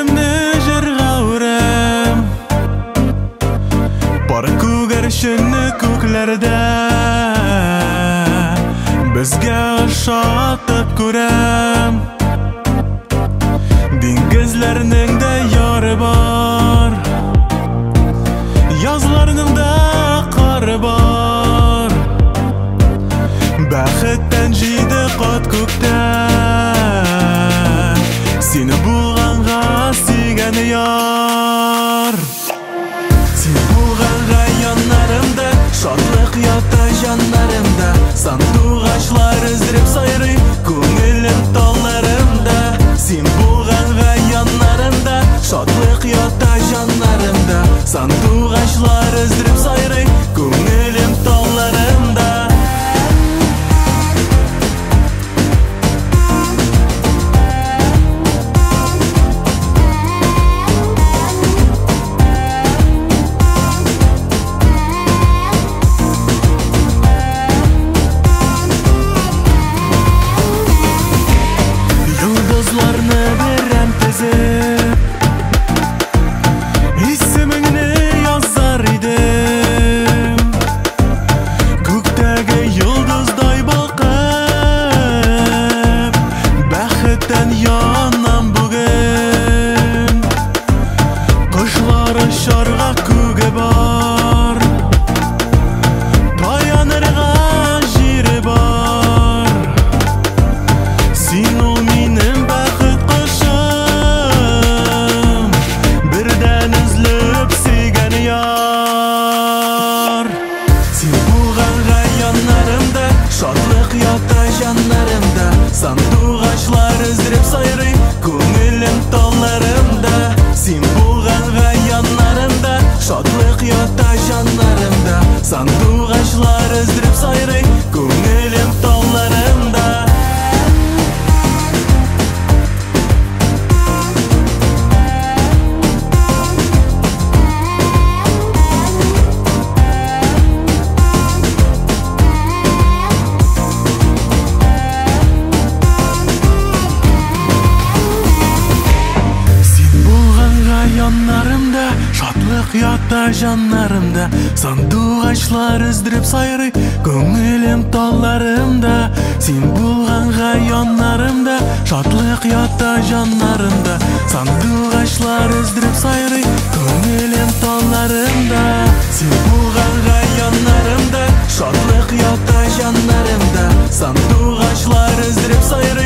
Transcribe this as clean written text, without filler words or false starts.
Күңелемне жырға өрем, бар күгәрченне күкләрдә безгә ошатып күрәм. Диңгезләрнең дә яры бар, язларның да кары бар. Бәхеттән җиде кат күктә сине булганга сөйгән яр. Син булганга яннарымда шатлык ята җаннарымда. Сандугачлар өздереп сайрый күңелем талларымда. Син булганга яннарымда шатлык ята җаннарымда. Сандугачлар өздереп сайрый күңелем талларымда. Йолдызларны берәм тезеп, исемеңне язар идем. Күктәге йолдыздай балкып, бәхеттән янам бүген. Кошлар очарга күге бар, таянырга җире бар. Син ул минем бәхет кошым, бердән эзләп сөйгән яр. Син булганга яннарымда шатлык ята җаннарымда. Сандугачлар өздереп сайрый күңелем талларымда. Син булганга яннарымда шатлык ята җаннарымда. Сандугачлар өздереп сайрый күңелем талларымда. Яннарымда шатлык ята җаннарымда. Сандугачлар өздереп сайрый күңелем талларымда. Син булганга яннарымда шатлык ята җаннарымда. Сандугачлар өздереп сайрый күңелем талларымда. Син булганга яннарымда шатлык ята җаннарымда. Сандугачлар өздереп сайрый